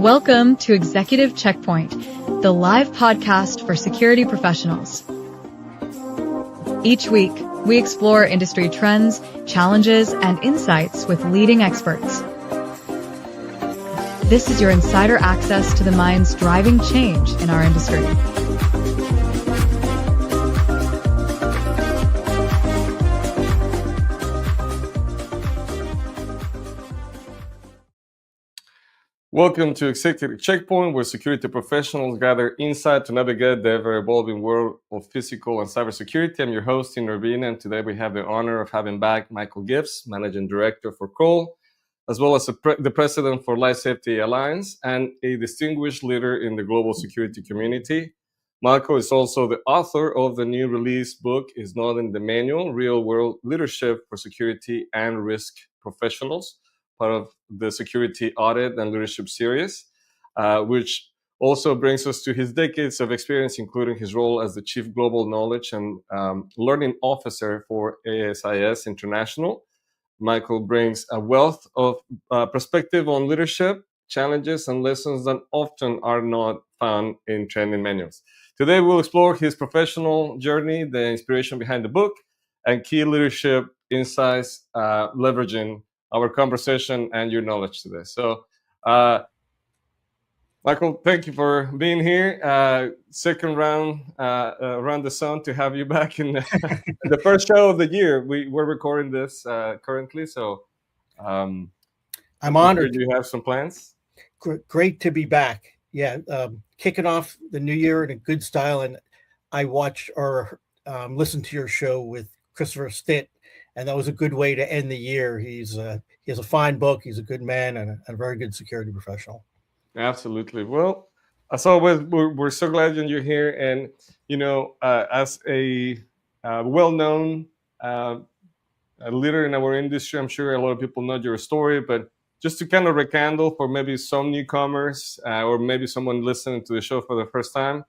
Welcome to Executive Checkpoint, the live podcast for security professionals. Each week, we explore industry trends, challenges, and insights with leading experts. This is your insider access to the minds driving change in our industry. Welcome to Executive Checkpoint, where security professionals gather insight to navigate the ever-evolving world of physical and cybersecurity. I'm your host, Tino Urbina, and today we have the honor of having back Michael Gips, Managing Director for Kroll, as well as the President for Life Safety Alliance and a distinguished leader in the global security community. Michael is also the author of the new release book, Is Not in the Manual, Real-World Leadership for Security and Risk Professionals, part of the Security Audit and Leadership Series, which also brings us to his decades of experience, including his role as the Chief Global Knowledge and Learning Officer for ASIS International. Michael brings a wealth of perspective on leadership, challenges, and lessons that often are not found in training manuals. Today, we'll explore his professional journey, the inspiration behind the book, and key leadership insights leveraging our conversation and your knowledge today. So, Michael, thank you for being here. Second round around the sun to have you back in the first show of the year. We're recording this currently, so I'm honored. You have some plans? Great to be back. Yeah, kicking off the new year in a good style, and I watch or listen to your show with Christopher Stitt. And that was a good way to end the year. He has a fine book. He's a good man and a very good security professional. Absolutely. Well, as always, we're so glad that you're here. And, you know, as a well-known leader in our industry, I'm sure a lot of people know your story. But just to kind of rekindle for maybe some newcomers or maybe someone listening to the show for the first time,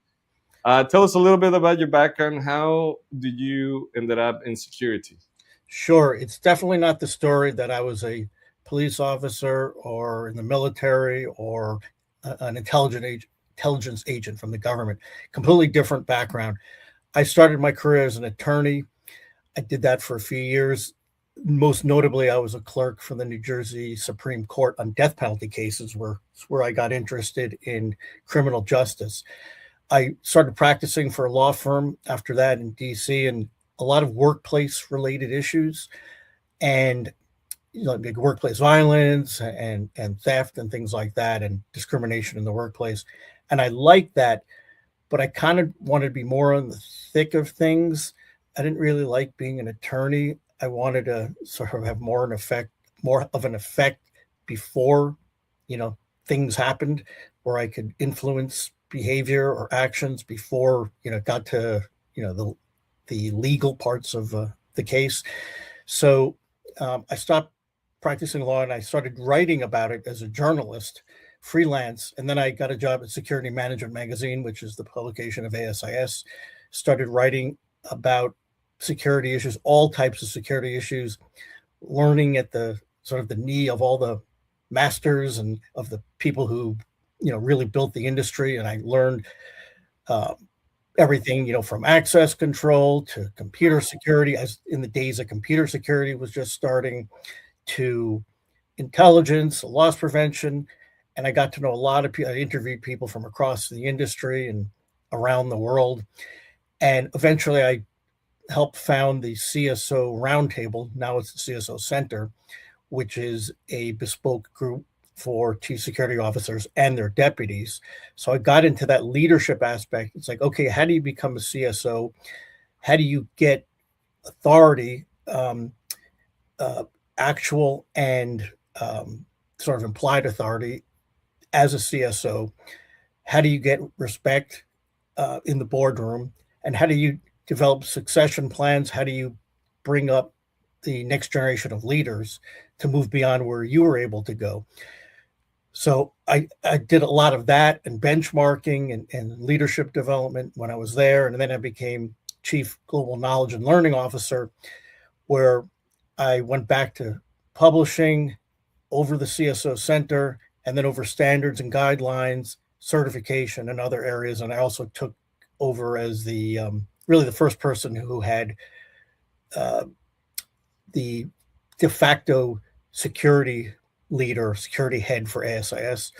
tell us a little bit about your background. How did you ended up in security? Sure. It's definitely not the story that I was a police officer or in the military or an intelligence agent from the government. Completely different background. I started my career as an attorney. I did that for a few years. Most notably, I was a clerk for the New Jersey Supreme Court on death penalty cases, where I got interested in criminal justice. I started practicing for a law firm after that in DC, and a lot of workplace related issues and like workplace violence and theft and things like that, and discrimination in the workplace. And I liked that, but I kind of wanted to be more on the thick of things. I didn't really like being an attorney. I wanted to sort of have more of an effect before, things happened, where I could influence behavior or actions before, got to, the legal parts of the case. So I stopped practicing law and I started writing about it as a journalist, freelance. And then I got a job at Security Management Magazine, which is the publication of ASIS, started writing about security issues, all types of security issues, learning at the sort of the knee of all the masters and of the people who, really built the industry. And I learned everything, from access control to computer security, as in the days of computer security was just starting, to intelligence, loss prevention. And I got to know a lot of people. I interviewed people from across the industry and around the world. And eventually I helped found the CSO Roundtable. Now it's the CSO Center, which is a bespoke group for chief security officers and their deputies. So I got into that leadership aspect. It's like, okay, how do you become a CSO? How do you get authority, actual and sort of implied authority as a CSO? How do you get respect in the boardroom? And how do you develop succession plans? How do you bring up the next generation of leaders to move beyond where you were able to go? So I did a lot of that and benchmarking and leadership development when I was there. And then I became Chief Global Knowledge and Learning Officer, where I went back to publishing over the CSO Center, and then over standards and guidelines, certification, and other areas. And I also took over as the really the first person who had uh, the de facto security leader, security head for ASIS.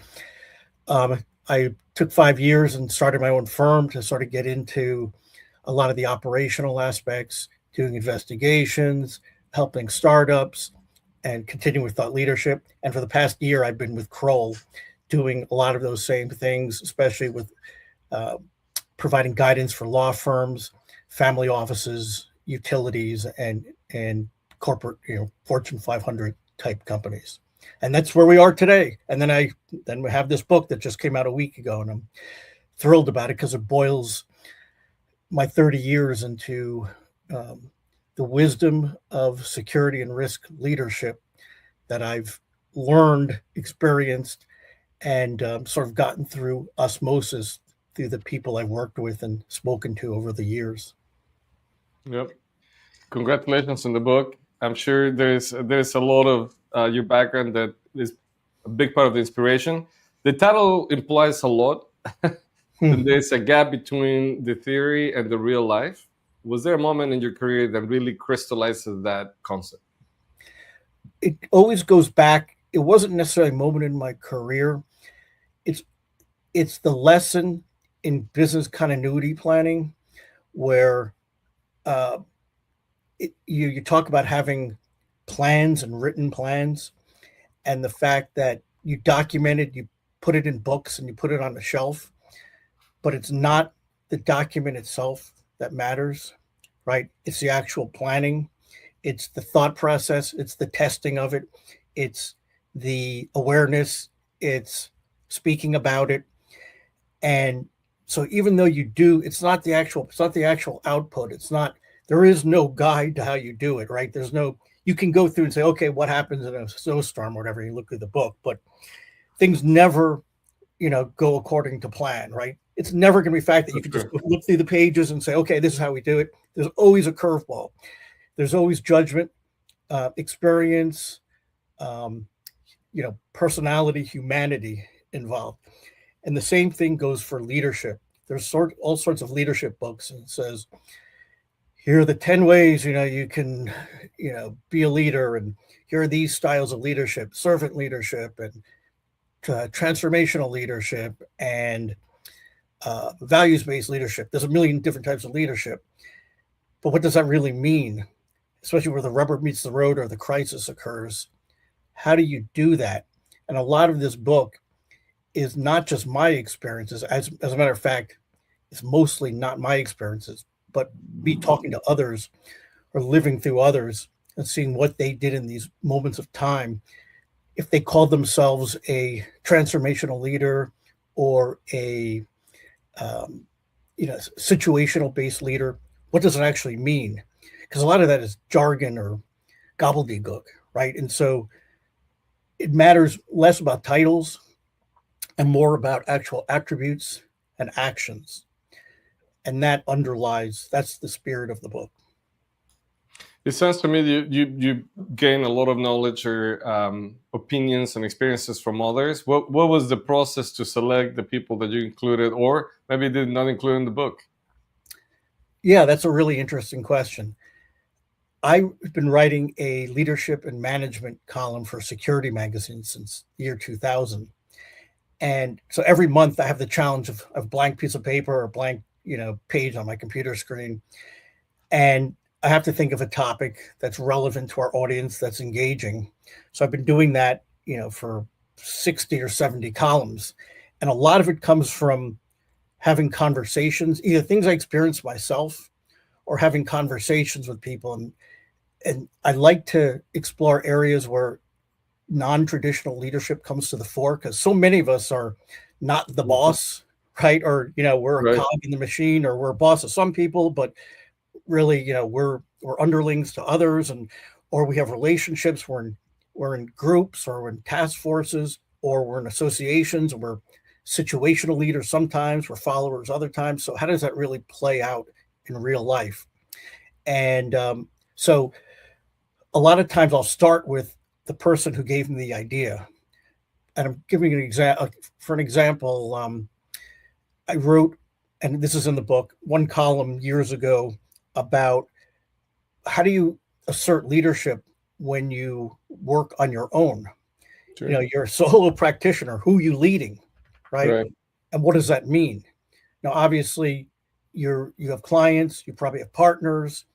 I took 5 years and started my own firm to sort of get into a lot of the operational aspects, doing investigations, helping startups, and continuing with thought leadership. And for the past year, I've been with Kroll doing a lot of those same things, especially with uh, providing guidance for law firms, family offices, utilities, and corporate, Fortune 500 type companies. And that's where we are today. And then we have this book that just came out a week ago, and I'm thrilled about it because it boils my 30 years into the wisdom of security and risk leadership that I've learned, experienced, and sort of gotten through osmosis through the people I've worked with and spoken to over the years. Yep. Congratulations on the book. I'm sure there's a lot of your background that is a big part of the inspiration. The title implies a lot. And there's a gap between the theory and the real life. Was there a moment in your career that really crystallizes that concept? It always goes back. It wasn't necessarily a moment in my career. It's the lesson in business continuity planning where you talk about having plans and written plans, and the fact that you document it, you put it in books and you put it on the shelf, but it's not the document itself that matters, right? It's the actual planning, it's the thought process, it's the testing of it, it's the awareness, it's speaking about it. And so even though it's not the actual output. There is no guide to how you do it, right? You can go through and say, okay, what happens in a snowstorm or whatever, you look through the book, but things never, go according to plan, right? It's never going to be fact that you can just look through the pages and say, okay, this is how we do it. There's always a curveball. There's always judgment, experience, personality, humanity involved. And the same thing goes for leadership. There's all sorts of leadership books, and it says, here are the 10 ways, you can, be a leader. And here are these styles of leadership, servant leadership and transformational leadership and values-based leadership. There's a million different types of leadership. But what does that really mean? Especially where the rubber meets the road or the crisis occurs. How do you do that? And a lot of this book is not just my experiences. As a matter of fact, it's mostly not my experiences, but me talking to others or living through others and seeing what they did in these moments of time. If they called themselves a transformational leader or a situational based leader, what does it actually mean? Because a lot of that is jargon or gobbledygook, right? And so it matters less about titles and more about actual attributes and actions. And that's the spirit of the book. It sounds to me you gain a lot of knowledge or opinions and experiences from others. What was the process to select the people that you included, or maybe did not include in the book? Yeah, that's a really interesting question. I've been writing a leadership and management column for Security Magazine since the year 2000. And so every month I have the challenge of a blank piece of paper or a blank, page on my computer screen. And I have to think of a topic that's relevant to our audience, that's engaging. So I've been doing that, for 60 or 70 columns. And a lot of it comes from having conversations, either things I experienced myself or having conversations with people. And I like to explore areas where non-traditional leadership comes to the fore, because so many of us are not the boss, right? Or, we're a cog in the machine, or we're a boss of some people, but really, we're underlings to others, or we have relationships. We're in groups, or we're in task forces, or we're in associations, and we're situational leaders sometimes, we're followers other times. So how does that really play out in real life? And so a lot of times I'll start with the person who gave me the idea. and I'm giving an example. For an example, I wrote, and this is in the book, one column years ago about how do you assert leadership when you work on your own. You know, Sure. you're a solo practitioner. Who are you leading, right? Right. And what does that mean? Now, obviously, you have clients, you probably have partners,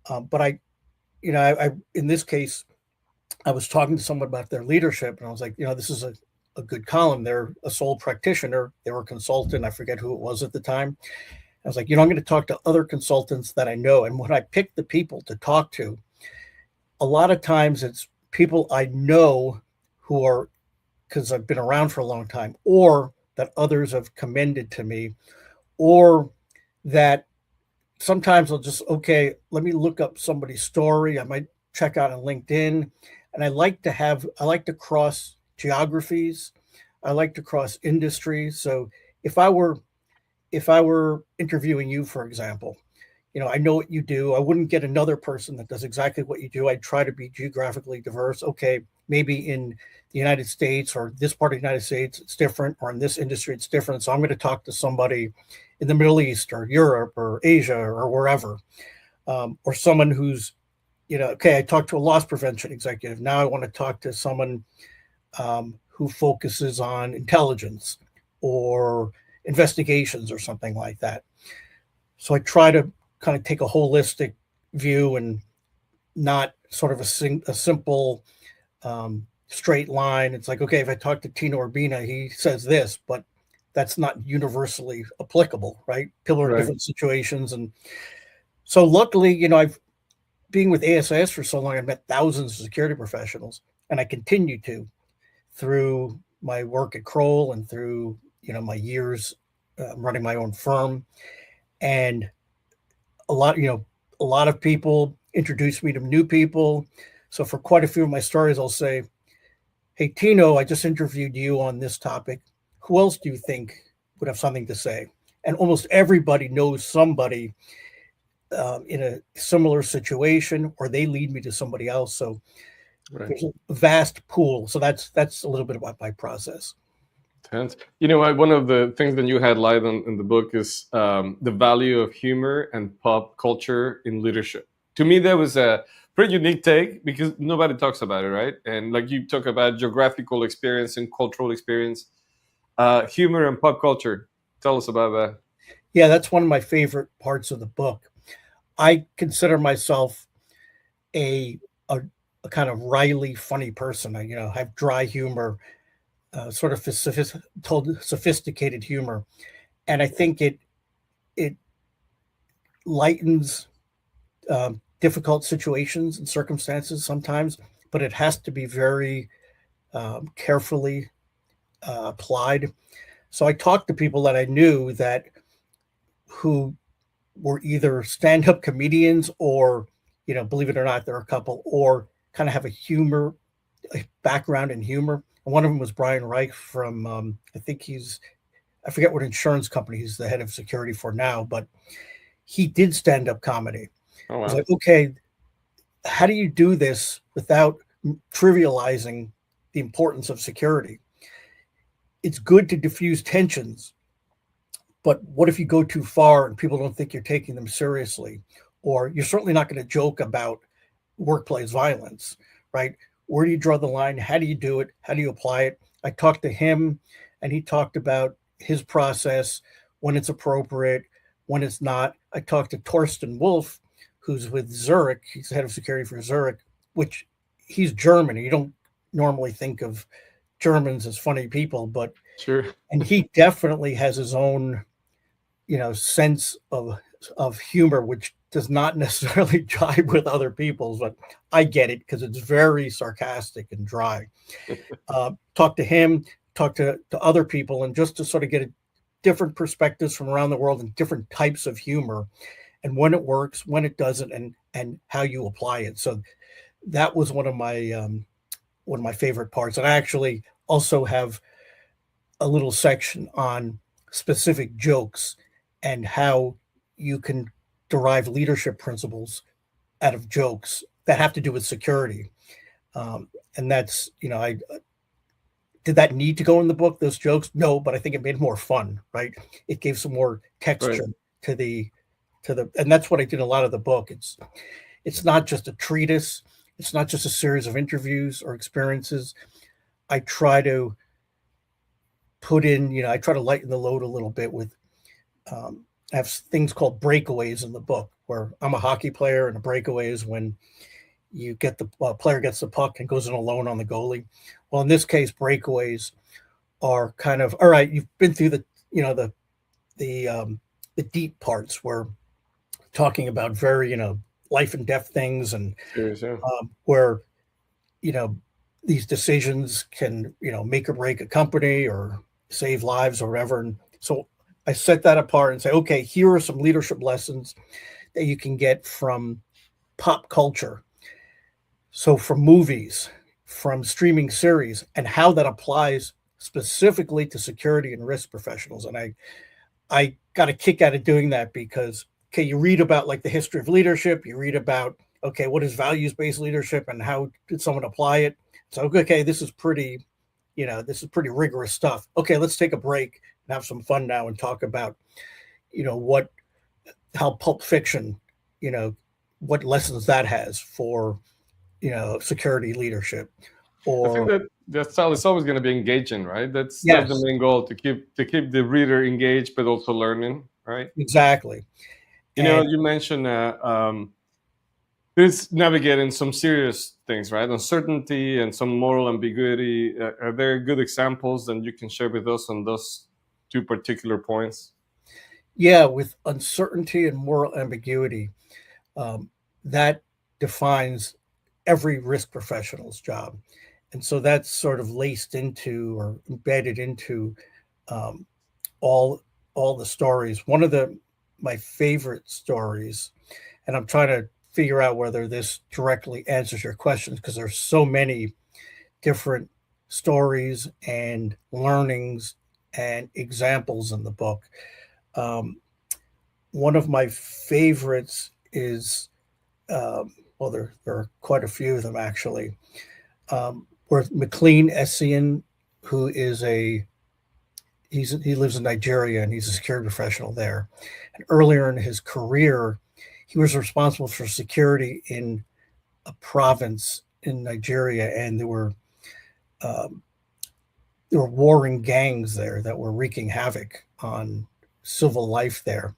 but I in this case, I was talking to someone about their leadership, and I was like, this is a good column. They're a sole practitioner. They were a consultant. I forget who it was at the time. I was like, I'm going to talk to other consultants that I know. And when I pick the people to talk to, a lot of times it's people I know who are, because I've been around for a long time, or that others have commended to me, or that sometimes I'll just, okay, let me look up somebody's story. I might check out on LinkedIn. And I like to cross geographies. I like to cross industries. So if I were interviewing you, for example, I know what you do. I wouldn't get another person that does exactly what you do. I'd try to be geographically diverse. Okay, maybe in the United States or this part of the United States, it's different, or in this industry, it's different. So I'm going to talk to somebody in the Middle East or Europe or Asia or wherever, or someone who's, okay, I talked to a loss prevention executive. Now I want to talk to someone who focuses on intelligence or investigations or something like that. So I try to kind of take a holistic view and not sort of a simple straight line. It's like, okay, if I talk to Tino Urbina, he says this, but that's not universally applicable, right? People are in Right. different situations. And so luckily, I've being with ASIS for so long, I've met thousands of security professionals, and I continue to through my work at Kroll and through, my years running my own firm. And a lot of people introduce me to new people. So for quite a few of my stories, I'll say, hey, Tino, I just interviewed you on this topic. Who else do you think would have something to say? And almost everybody knows somebody in a similar situation, or they lead me to somebody else. So Right. there's a vast pool. So that's a little bit about my process. Tense. One of the things that you highlight in the book is the value of humor and pop culture in leadership. To me, that was a pretty unique take because nobody talks about it, right? And like you talk about geographical experience and cultural experience, humor and pop culture. Tell us about that. Yeah, that's one of my favorite parts of the book. I consider myself a kind of wryly funny person. I have dry humor, sort of sophisticated humor, and I think it lightens difficult situations and circumstances sometimes, but it has to be very carefully applied. So I talked to people that I knew who were either stand-up comedians or, believe it or not, there are a couple, or kind of have a background in humor. And one of them was Brian Reich from, I forget what insurance company he's the head of security for now, but he did stand-up comedy. Oh, I was wow. like, okay, how do you do this without trivializing the importance of security? It's good to diffuse tensions, but what if you go too far and people don't think you're taking them seriously? Or you're certainly not going to joke about workplace violence, right? Where do you draw the line? How do you do it? How do you apply it? I talked to him and he talked about his process, when it's appropriate, when it's not. I talked to Torsten Wolf, who's with Zurich. He's the head of security for Zurich, which he's German. You don't normally think of Germans as funny people, but Sure. and he definitely has his own, sense of humor, which does not necessarily jive with other people's, but I get it because it's very sarcastic and dry. Talk to him, talk to other people, and just to sort of get different perspectives from around the world and different types of humor, and when it works, when it doesn't, and how you apply it. So that was one of my favorite parts. And I actually also have a little section on specific jokes and how you can derive leadership principles out of jokes that have to do with security. And that's, Did that need to go in the book, those jokes? No, but I think it made it more fun, right? It gave some more texture Right. to the and that's what I did in a lot of the book. It's not just a treatise. It's not just a series of interviews or experiences. I try to put in, I try to lighten the load a little bit with, I have things called breakaways in the book where I'm a hockey player, and a breakaway is when you get the player gets the puck and goes in alone on the goalie. Well, in this case, breakaways are kind of, all right, you've been through the, the deep parts where talking about very, life and death things, and Serious, yeah. where, you know, these decisions can, make or break a company or save lives or whatever. And so I set that apart and say, okay, here are some leadership lessons that you can get from pop culture. So from movies, from streaming series, and how that applies specifically to security and risk professionals. And I got a kick out of doing that because, okay, you read about like the history of leadership, you read about, okay, what is values-based leadership and how did someone apply it? So, okay, this is pretty rigorous stuff. Okay, let's take a break and have some fun now and talk about, how Pulp Fiction, what lessons that has for, security leadership. I think Or that style is always going to be engaging, right? That's the yes, main goal, to keep the reader engaged, but also learning, right? exactly. And You mentioned this navigating some serious things, right? Uncertainty and some moral ambiguity. Are there good examples that you can share with us on those two particular points? yeah, with uncertainty and moral ambiguity, that defines every risk professional's job. And so that's sort of laced into or embedded into um, all all the stories. One of my favorite stories, and I'm trying to figure out whether this directly answers your questions because there's so many different stories and learnings and examples in the book. Um, One of my favorites is, well, there are quite a few of them actually, where McLean Essien, who is he lives in Nigeria and he's a security professional there. And earlier in his career, he was responsible for security in a province in Nigeria, and um, there were warring gangs there that were wreaking havoc on civil life there,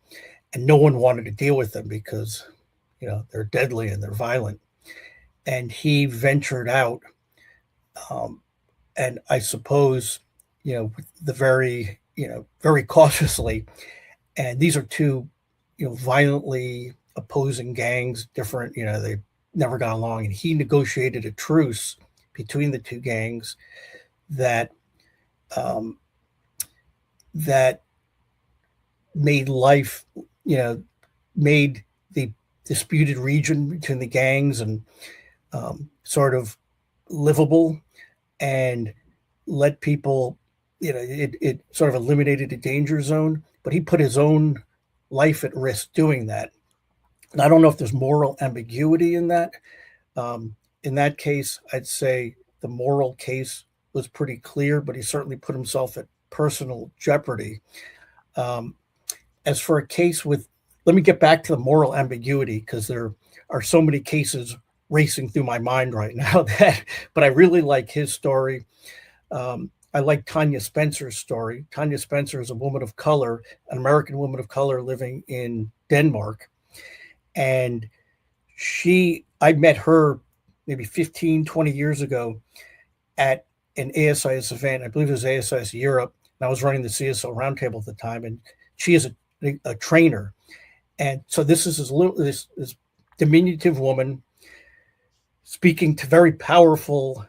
and no one wanted to deal with them because they're deadly and they're violent. And he ventured out, um, and I suppose the very cautiously. And these are two violently opposing gangs, different. They never got along, and he negotiated a truce between the two gangs that um, that made life, made the disputed region between the gangs and sort of livable, and let people, it sort of eliminated a danger zone, but he put his own life at risk doing that. And I don't know if there's moral ambiguity in that. In that case, I'd say the moral case was pretty clear, but he certainly put himself at personal jeopardy. Um, as for a case with, let me get back to the moral ambiguity because there are so many cases racing through my mind right now but I really like his story. I like Tanya Spencer's story. Tanya Spencer is a woman of color, an American woman of color living in Denmark. And I met her maybe 15, 20 years ago at an ASIS event. I believe it was ASIS Europe. And I was running the CSO roundtable at the time. And she is a trainer. And so this is this diminutive woman speaking to very powerful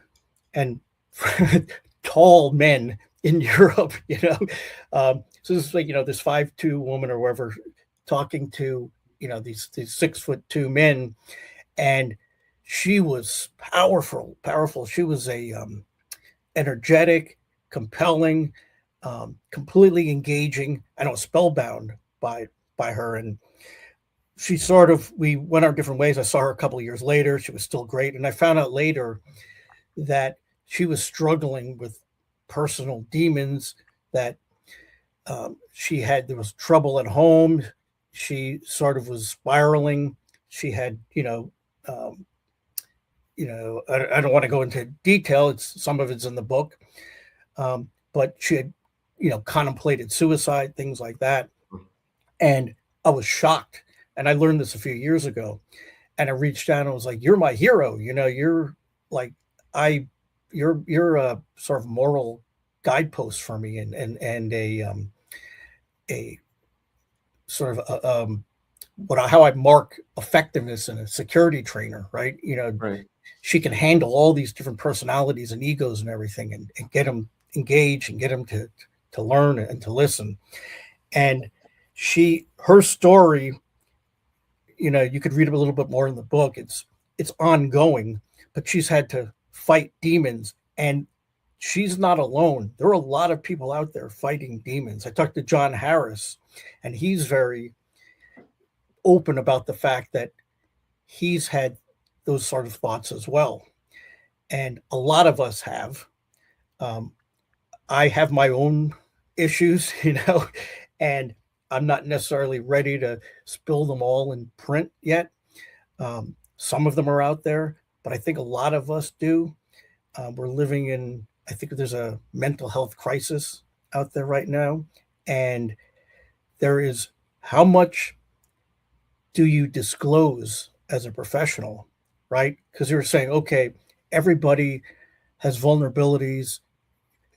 and tall men in Europe, so this is like, this 5'2" woman or whatever talking to, these 6'2" men. And she was powerful. She was a energetic, compelling, completely engaging. I know, spellbound by her. And we went our different ways. I saw her a couple of years later. She was still great. And I found out later that she was struggling with personal demons that she had. There was trouble at home. She sort of was spiraling. She had, I don't want to go into detail. Some of it's in the book, but she had, contemplated suicide, things like that. And I was shocked. And I learned this a few years ago. And I reached out and was like, "You're my hero. You're like you're a sort of moral guidepost for me, and a sort of how I mark effectiveness in a security trainer, right? Right. She can handle all these different personalities and egos and everything, and get them engaged and get them to learn and to listen. And her story, you could read a little bit more in the book. It's ongoing, but she's had to fight demons, and she's not alone. There are a lot of people out there fighting demons. I talked to John Harris, and he's very open about the fact that he's had those sort of thoughts as well. And a lot of us have. I have my own issues, and I'm not necessarily ready to spill them all in print yet. Some of them are out there, but I think a lot of us do. We're living in, I think there's a mental health crisis out there right now. And there is, how much do you disclose as a professional, right? Because you're saying, okay, everybody has vulnerabilities.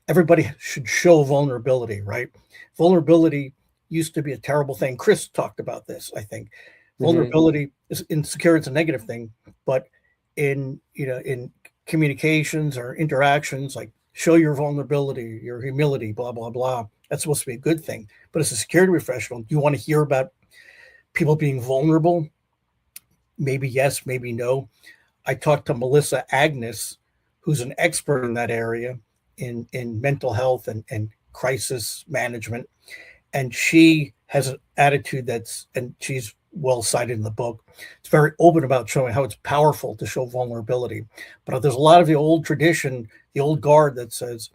Everybody should show vulnerability, right? Vulnerability used to be a terrible thing. Chris talked about this, I think. Vulnerability is insecure, it's a negative thing, but in communications or interactions, like show your vulnerability, your humility, blah, blah, blah. That's supposed to be a good thing. But as a security professional, do you want to hear about people being vulnerable? Maybe yes, maybe no. I talked to Melissa Agnes, who's an expert in that area in mental health and crisis management. And she has an attitude and she's well cited in the book. It's very open about showing how it's powerful to show vulnerability. But there's a lot of the old tradition, the old guard that says,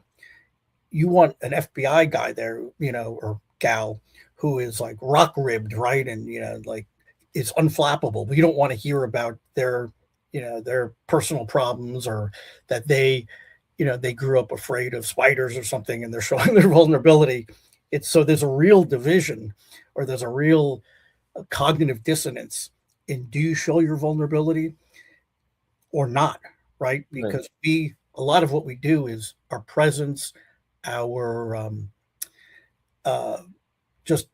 you want an FBI guy there, or gal who is like rock ribbed, right? And, like is unflappable. But you don't want to hear about their personal problems, or that they grew up afraid of spiders or something and they're showing their vulnerability. So there's a real division, or there's a real cognitive dissonance in, do you show your vulnerability or not, right? Because a lot of what we do is our presence, our just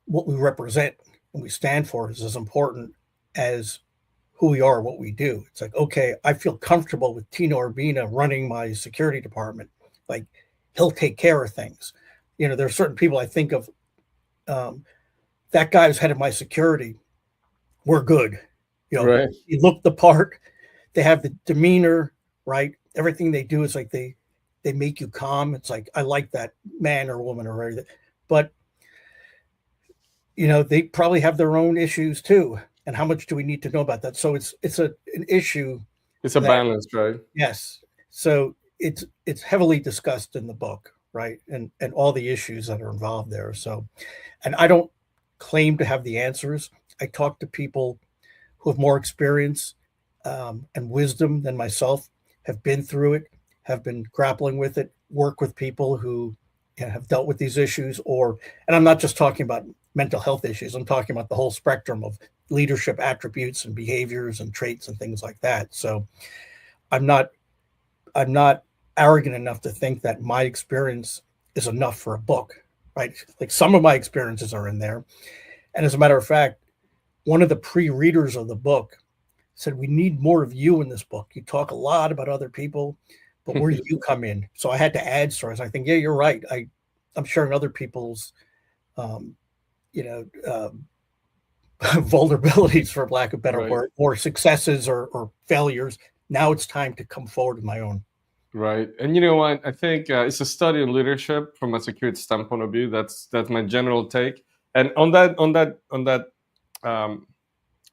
what we represent and we stand for is as important as who we are, what we do. It's like, okay, I feel comfortable with Tino Urbina running my security department. Like, he'll take care of things. There are certain people I think of, that guy who's head of my security, we're good. He looked the part. They have the demeanor, right? Everything they do is like they make you calm. It's like, I like that man or woman or whatever. But, they probably have their own issues too. And how much do we need to know about that? So it's an issue. It's a balance, right? Yes. So it's heavily discussed in the book, right? And all the issues that are involved there. So, and I don't claim to have the answers. I talk to people who have more experience and wisdom than myself, have been through it, have been grappling with it, work with people who have dealt with these issues, and I'm not just talking about mental health issues. I'm talking about the whole spectrum of leadership attributes and behaviors and traits and things like that. So I'm not arrogant enough to think that my experience is enough for a book, right? Like, some of my experiences are in there. And as a matter of fact, one of the pre-readers of the book said, we need more of you in this book. You talk a lot about other people, but where do you come in? So I had to add stories. I think, yeah, you're right. I'm sharing other people's, vulnerabilities, for lack of a better word, or successes or failures. Now it's time to come forward with my own. Right. And you know what? I think it's a study in leadership from a security standpoint of view. That's my general take. And on that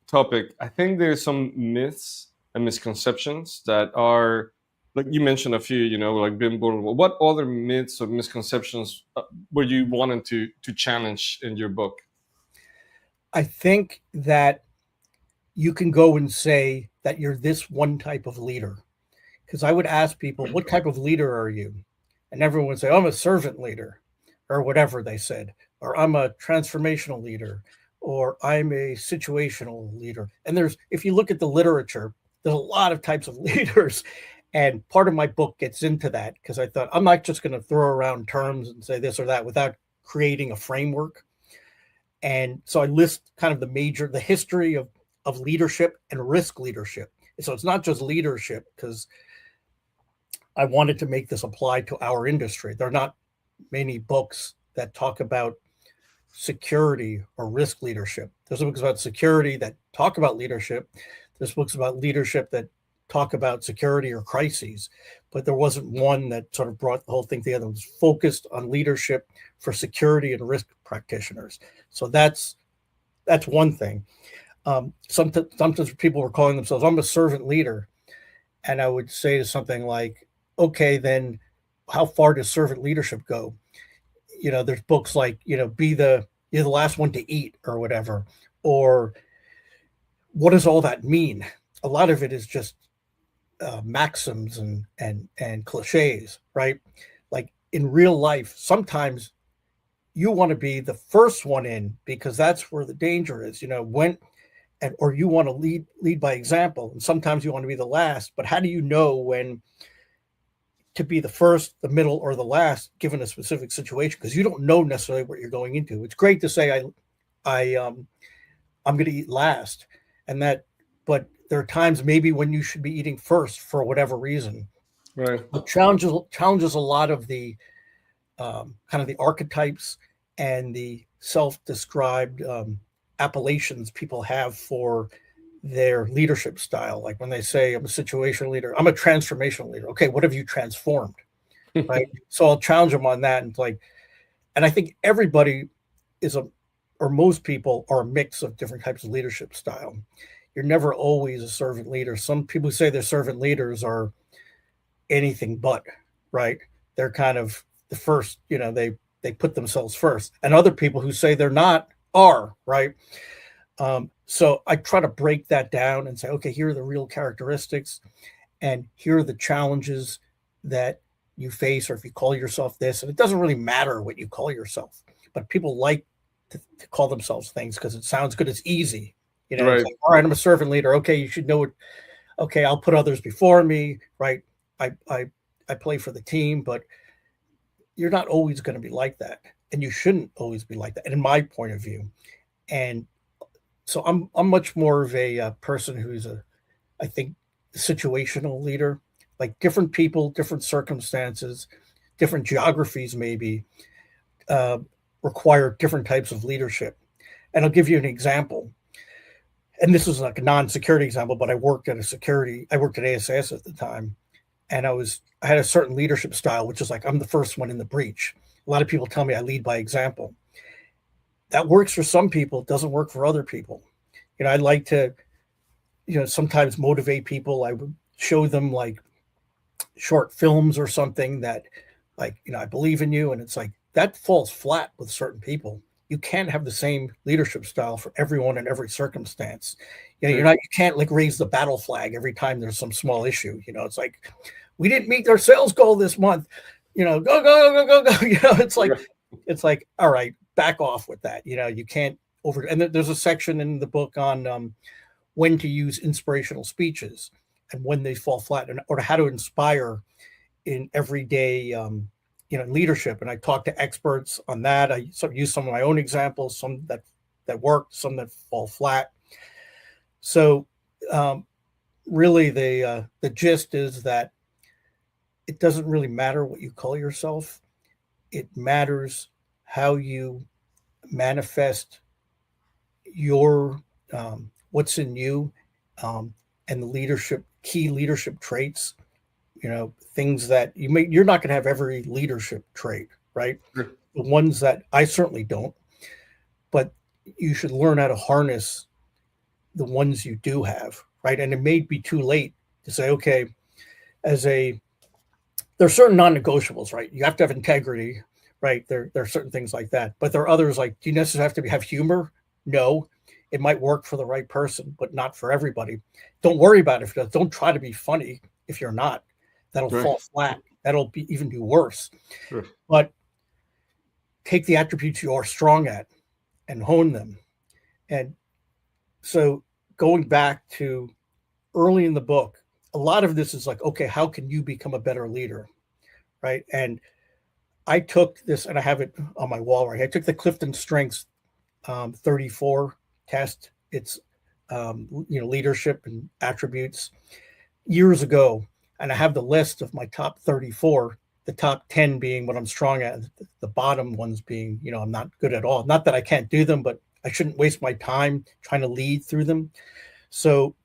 topic, I think there's some myths and misconceptions that are like you mentioned a few, like being vulnerable. What other myths or misconceptions were you wanting to challenge in your book? I think that you can go and say that you're this one type of leader. Because I would ask people, what type of leader are you? And everyone would say, I'm a servant leader, or whatever they said, or I'm a transformational leader, or I'm a situational leader. And if you look at the literature, there's a lot of types of leaders. And part of my book gets into that because I thought I'm not just going to throw around terms and say this or that without creating a framework. And so I list kind of the history of leadership and risk leadership. So it's not just leadership, because I wanted to make this apply to our industry. There are not many books that talk about security or risk leadership. There's books about security that talk about leadership. There's books about leadership that talk about security or crises, but there wasn't one that sort of brought the whole thing together. It was focused on leadership for security and risk practitioners. So that's one thing. Sometimes people were calling themselves, I'm a servant leader. And I would say to something like, okay, then how far does servant leadership go? There's books like, you're the last one to eat or whatever, or what does all that mean? A lot of it is just maxims and cliches, right? Like in real life, sometimes you want to be the first one in because that's where the danger is, or you want to lead by example. And sometimes you want to be the last, but how do you know when to be the first, the middle, or the last, given a specific situation? Because you don't know necessarily what you're going into. It's great to say I'm going to eat last, but there are times maybe when you should be eating first for whatever reason. Right. It challenges a lot of the kind of the archetypes and the self-described appellations people have for their leadership style. Like when they say I'm a situational leader, I'm a transformational leader. Okay, what have you transformed? Right. So I'll challenge them on that. And I think everybody or most people are a mix of different types of leadership style. You're never always a servant leader. Some people who say they're servant leaders are anything but, right? They're kind of the first, they put themselves first. And other people who say they're not are, right? So I try to break that down and say, okay, here are the real characteristics, and here are the challenges that you face, or if you call yourself this. And it doesn't really matter what you call yourself, but people like to call themselves things because it sounds good. It's easy. Right. It's like, all right, I'm a servant leader. Okay, you should know it. Okay, I'll put others before me, right? I play for the team, but you're not always going to be like that, and you shouldn't always be like that, and in my point of view. And so I'm much more of a person who's I think, situational leader. Like different people, different circumstances, different geographies maybe require different types of leadership. And I'll give you an example. And this was like a non-security example, but I worked at ASS at the time. And I had a certain leadership style, which is like, I'm the first one in the breach. A lot of people tell me I lead by example. That works for some people, doesn't work for other people. I'd like to, sometimes motivate people. I would show them like short films or something that like, I believe in you. And it's like, that falls flat with certain people. You can't have the same leadership style for everyone in every circumstance. You can't like raise the battle flag every time there's some small issue. It's like, we didn't meet our sales goal this month. Go, go, go, go, go, go. It's like, all right, back off with that. You can't and there's a section in the book on when to use inspirational speeches and when they fall flat, or how to inspire in everyday leadership. And I talk to experts on that. I use some of my own examples, some that work, some that fall flat. So really the gist is that it doesn't really matter what you call yourself. It matters how you manifest your what's in you, and the key leadership traits. Things that you're not going to have every leadership trait, right? Sure. The ones that I certainly don't, but you should learn how to harness the ones you do have, right? And it may be too late to say, okay, there's certain non-negotiables, right? You have to have integrity, right? There are certain things like that, but there are others like, do you necessarily have to have humor? No, it might work for the right person, but not for everybody. Don't worry about it. Don't try to be funny if you're not. That'll Right. fall flat. That'll be even do worse. Sure. But take the attributes you are strong at and hone them. And so going back to early in the book, a lot of this is like, okay, how can you become a better leader? Right. And I took this, and I have it on my wall, right? I took the Clifton Strengths 34 test. It's, leadership and attributes years ago. And I have the list of my top 34, the top 10 being what I'm strong at, the bottom ones being, I'm not good at all. Not that I can't do them, but I shouldn't waste my time trying to lead through them. So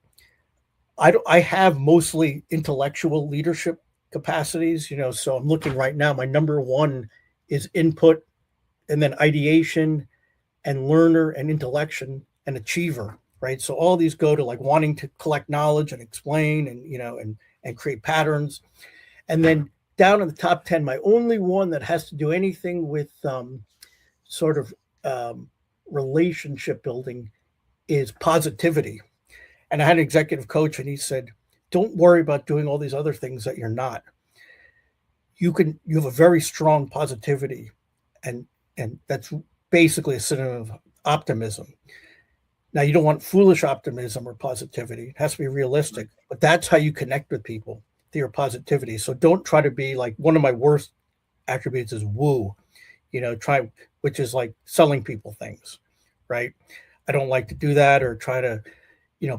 I have mostly intellectual leadership capacities, so I'm looking right now. My number one is input, and then ideation and learner and intellection and achiever, right? So all these go to like wanting to collect knowledge and explain and create patterns. And then down in the top 10, my only one that has to do anything with sort of relationship building is positivity. And I had an executive coach, and he said, don't worry about doing all these other things that you're not. You have a very strong positivity, and that's basically a synonym of optimism. Now, you don't want foolish optimism or positivity. It has to be realistic, but that's how you connect with people, through your positivity. So don't try to be like, one of my worst attributes is woo, which is like selling people things, right? I don't like to do that, or try to,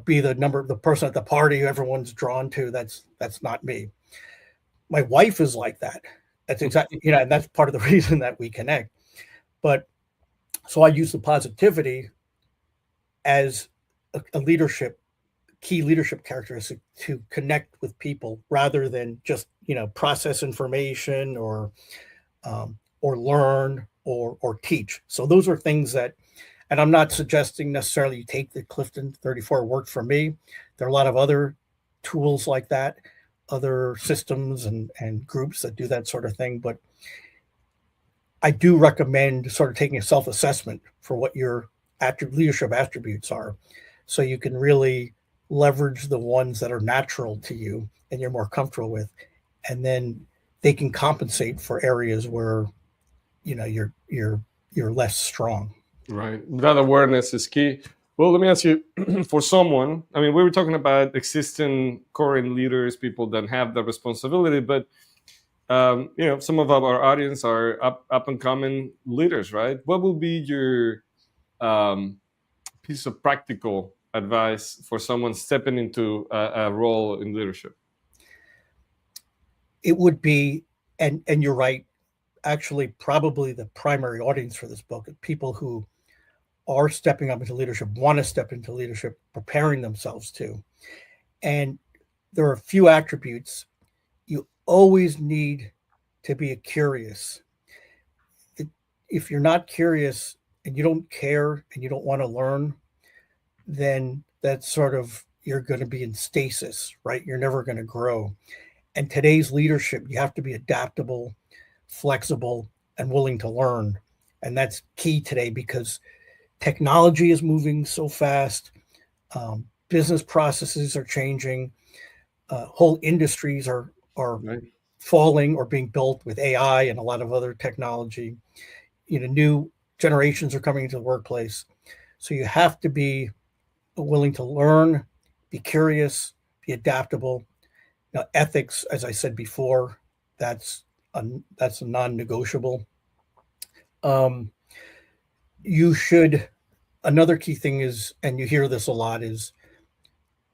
be the person at the party who everyone's drawn to. That's not me. My wife is like that. That's exactly, and that's part of the reason that we connect. But so I use the positivity as a key leadership characteristic to connect with people, rather than just, process information or learn or teach. So those are things that, and I'm not suggesting necessarily you take the Clifton 34, worked for me. There are a lot of other tools like that, other systems and groups that do that sort of thing. But I do recommend sort of taking a self-assessment for what your leadership attributes are, so you can really leverage the ones that are natural to you and you're more comfortable with, and then they can compensate for areas where you're less strong. Right. That awareness is key. Well, let me ask you, for someone, I mean, we were talking about existing current leaders, people that have the responsibility, but some of our audience are up and coming leaders, right? What will be your piece of practical advice for someone stepping into a role in leadership? It would be, and you're right, actually probably the primary audience for this book is people who are stepping up into leadership, want to step into leadership, preparing themselves to. And there are a few attributes. You always need to be curious. If you're not curious and you don't care and you don't want to learn, then that's sort of, you're going to be in stasis, right? You're never going to grow. And today's leadership, you have to be adaptable, flexible, and willing to learn. And that's key today, because technology is moving so fast. Business processes are changing. Whole industries are right. falling or being built with AI and a lot of other technology. New generations are coming into the workplace. So you have to be willing to learn, be curious, be adaptable. Now, ethics, as I said before, that's a non-negotiable. You should, another key thing is, and you hear this a lot, is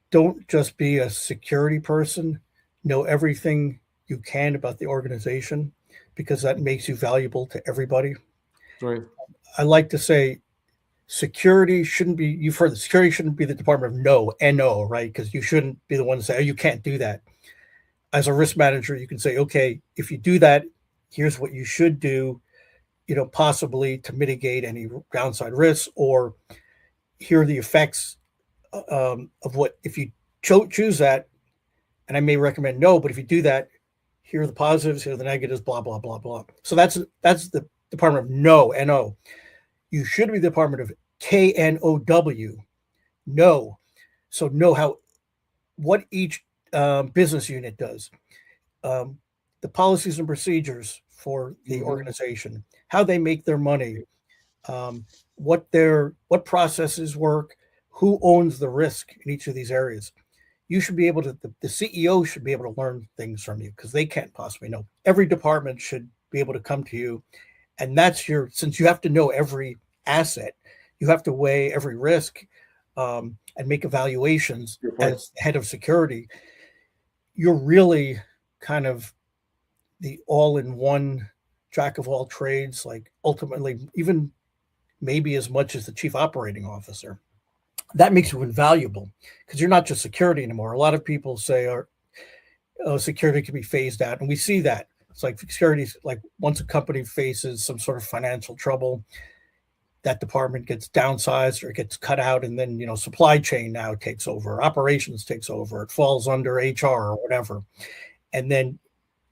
don't just be a security person. Know everything you can about the organization, because that makes you valuable to everybody. Right. I like to say security shouldn't be, you've heard the security shouldn't be the Department of NO, right? Because you shouldn't be the one to say, oh, you can't do that. As a risk manager, you can say, okay, if you do that, here's what you should do, possibly to mitigate any downside risks, or here are the effects of what, if you choose that, and I may recommend no, but if you do that, here are the positives, here are the negatives, blah, blah, blah, blah. So that's the department of no, N-O. You should be the department of K-N-O-W, no. So know what each business unit does, the policies and procedures for the organization, how they make their money, what processes work, who owns the risk in each of these areas. You should be able to, the CEO should be able to learn things from you because they can't possibly know. Every department should be able to come to you. And that's since you have to know every asset, you have to weigh every risk and make evaluations as head of security. You're really kind of the all-in-one jack of all trades, like ultimately even maybe as much as the chief operating officer. That makes you invaluable because you're not just security anymore. A lot of people say, security can be phased out. And we see that. It's like security, like once a company faces some sort of financial trouble, that department gets downsized or it gets cut out. And then, supply chain now takes over, operations takes over, it falls under HR or whatever. And then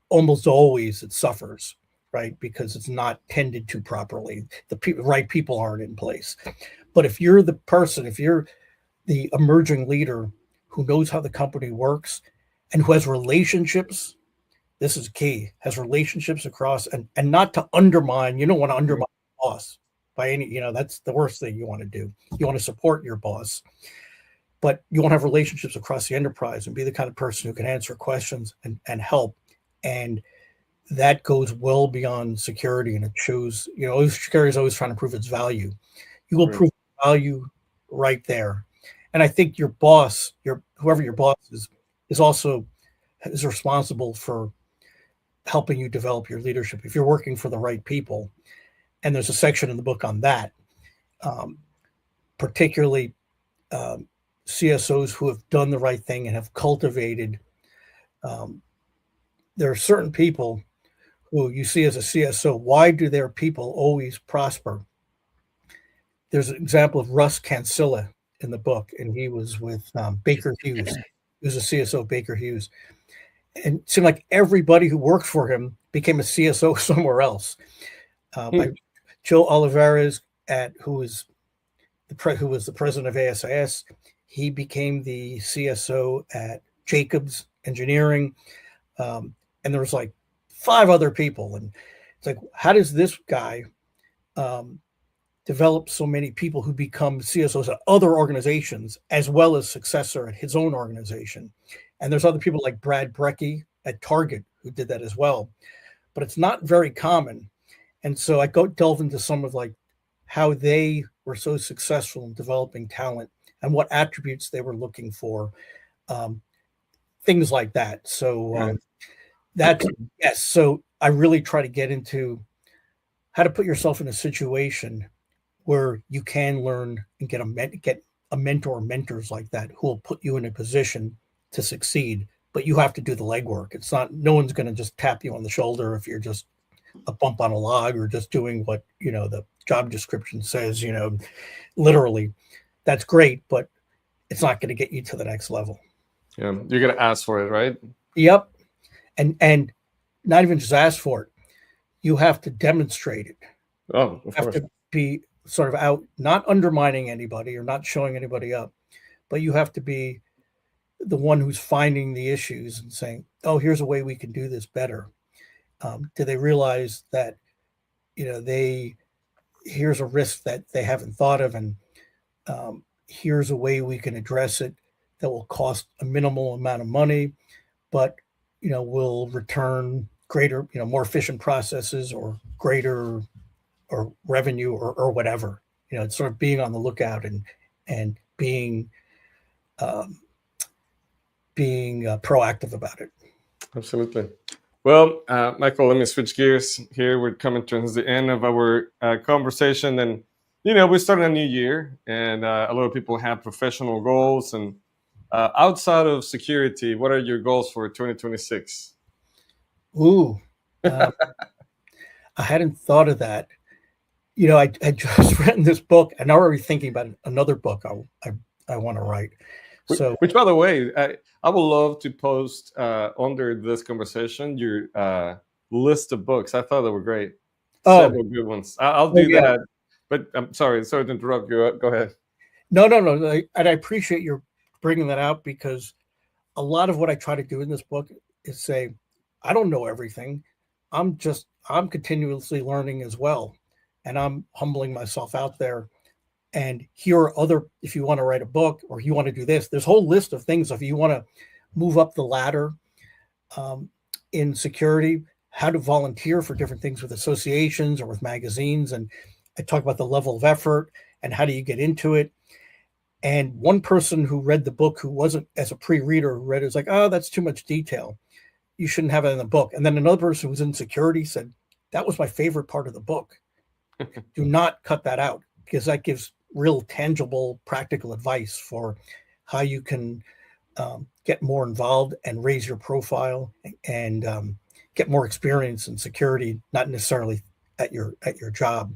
almost always it suffers, right? Because it's not tended to properly. The right people aren't in place. But if you're the person, if you're the emerging leader who knows how the company works and who has relationships, this is key, has relationships across and not to undermine, you don't want to undermine the boss by any, that's the worst thing you want to do. You want to support your boss, but you want to have relationships across the enterprise and be the kind of person who can answer questions and help. And that goes well beyond security. And it shows, security is always trying to prove its value. You will prove value right there. And I think your boss, whoever your boss is also responsible for helping you develop your leadership. If you're working for the right people, and there's a section in the book on that, particularly CSOs who have done the right thing and have cultivated. There are certain people who you see as a CSO. Why do their people always prosper? There's an example of Russ Cancilla in the book, and he was with Baker Hughes. He was a CSO of Baker Hughes. And it seemed like everybody who worked for him became a CSO somewhere else. Joe Olivares, who was the president of ASIS, he became the CSO at Jacobs Engineering. And there was like 5 other people. And it's like, how does this guy develop so many people who become CSOs at other organizations as well as successor at his own organization? And there's other people like Brad Brecky at Target who did that as well. But it's not very common. And so I delve into some of like how they were so successful in developing talent and what attributes they were looking for, things like that. So yes. So I really try to get into how to put yourself in a situation where you can learn and get a mentor or mentors like that who will put you in a position to succeed. But you have to do the legwork. It's not, no one's going to just tap you on the shoulder if you're just a bump on a log or just doing what, the job description says, literally. That's great, but it's not going to get you to the next level. Yeah, you're going to ask for it, right? Yep. And not even just ask for it. You have to demonstrate it. Oh, of course. You have to be sort of out, not undermining anybody or not showing anybody up, but you have to be the one who's finding the issues and saying, oh, here's a way we can do this better. Do they realize that, here's a risk that they haven't thought of, and here's a way we can address it that will cost a minimal amount of money, but, will return greater, more efficient processes or greater or revenue or whatever. It's sort of being on the lookout and being proactive about it. Absolutely. Well, Michael, let me switch gears here. We're coming towards the end of our conversation, and we're starting a new year, and a lot of people have professional goals. And outside of security, what are your goals for 2026? Ooh, I hadn't thought of that. I just read this book, and I'm already thinking about another book I want to write. So, which by the way, I would love to post under this conversation your list of books. I thought they were great. oh, Several good ones. I'll oh do yeah, that. But I'm sorry to interrupt you. Go ahead. no, and I appreciate your bringing that out, because a lot of what I try to do in this book is say, I don't know everything. I'm continuously learning as well, and I'm humbling myself out there. And here are other, if you want to write a book or you want to do this, there's a whole list of things. If you want to move up the ladder in security, how to volunteer for different things with associations or with magazines. And I talk about the level of effort and how do you get into it. And one person who read the book, who wasn't as a pre-reader, who read it, was like, oh, that's too much detail. You shouldn't have it in the book. And then another person who was in security said, that was my favorite part of the book. Do not cut that out, because that gives real tangible, practical advice for how you can get more involved and raise your profile and get more experience in security, not necessarily at your job.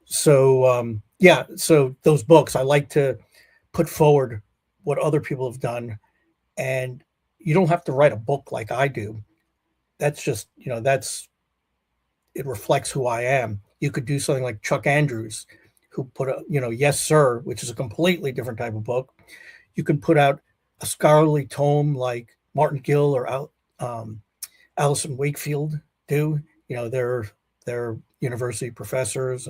So so those books, I like to put forward what other people have done, and you don't have to write a book like I do. That's just, it reflects who I am. You could do something like Chuck Andrews, who put Yes Sir, which is a completely different type of book. You can put out a scholarly tome like Martin Gill or Allison Wakefield do. They're university professors,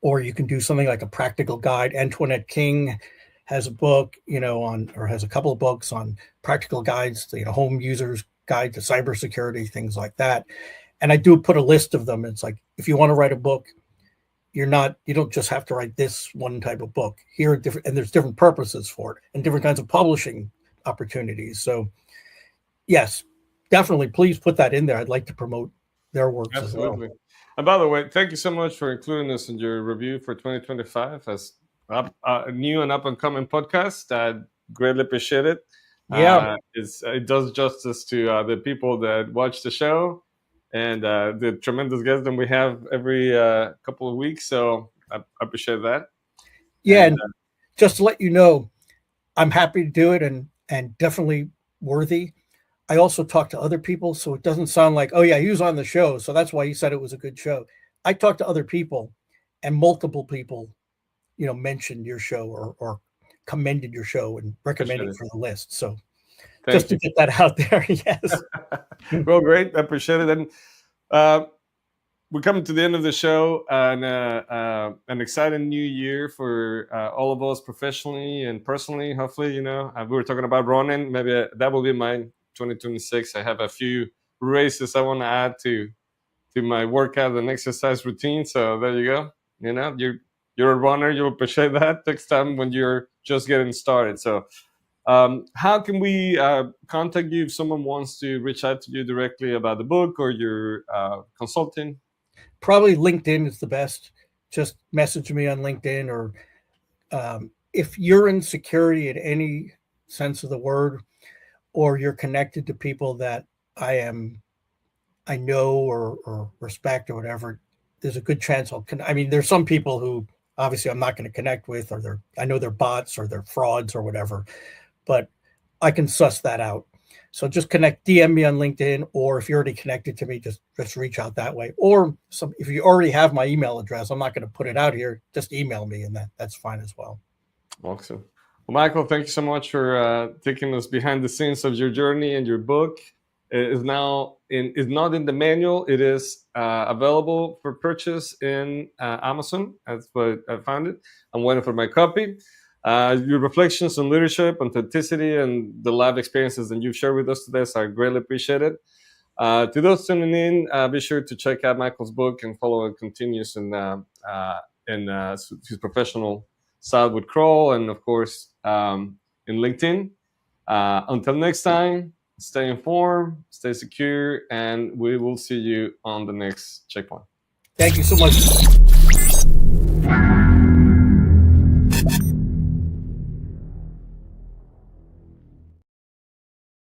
or you can do something like a practical guide. Antoinette King has a book, has a couple of books on practical guides to, home users guide to cybersecurity, things like that. And I do put a list of them. It's like, if you want to write a book, you don't just have to write this one type of book. Here are different, and there's different purposes for it and different kinds of publishing opportunities. So yes, definitely, please put that in there. I'd like to promote their works as well. Absolutely. And by the way, thank you so much for including us in your review for 2025 as a new and up and coming podcast. I greatly appreciate it. Yeah. It does justice to the people that watch the show and the tremendous guests that we have every couple of weeks. So I appreciate that. Yeah, and just to let you know, I'm happy to do it and definitely worthy. I also talk to other people, so it doesn't sound like, oh yeah, he was on the show, so that's why he said it was a good show. I talked to other people, and multiple people, mentioned your show or commended your show and recommended it for the list. So just to get that out there, yes. Well, great. I appreciate it. And we're coming to the end of the show, and an exciting new year for all of us professionally and personally. Hopefully, we were talking about running. Maybe that will be mine. 2026. I have a few races I want to add to my workout and exercise routine. So there you go. You're a runner. You'll appreciate that next time when you're just getting started. So how can we contact you if someone wants to reach out to you directly about the book or your consulting? Probably LinkedIn is the best. Just message me on LinkedIn, or if you're in security in any sense of the word, or you're connected to people that I know or respect or whatever, there's a good chance there's some people who obviously I'm not going to connect with, or I know they're bots or they're frauds or whatever, but I can suss that out. So just DM me on LinkedIn, or if you're already connected to me, just reach out that way. Or if you already have my email address, I'm not going to put it out here, just email me, and that's fine as well. Awesome. Well, Michael, thank you so much for taking us behind the scenes of your journey and your book. It is not in the manual. It is available for purchase in Amazon. That's what I found it. I'm waiting for my copy. Your reflections on leadership, authenticity, and the life experiences that you've shared with us today, so I greatly appreciate it. To those tuning in, be sure to check out Michael's book and follow and continues in his professional side with Kroll, and of course in LinkedIn. Until next time, stay informed, stay secure, and we will see you on the next checkpoint. Thank you so much.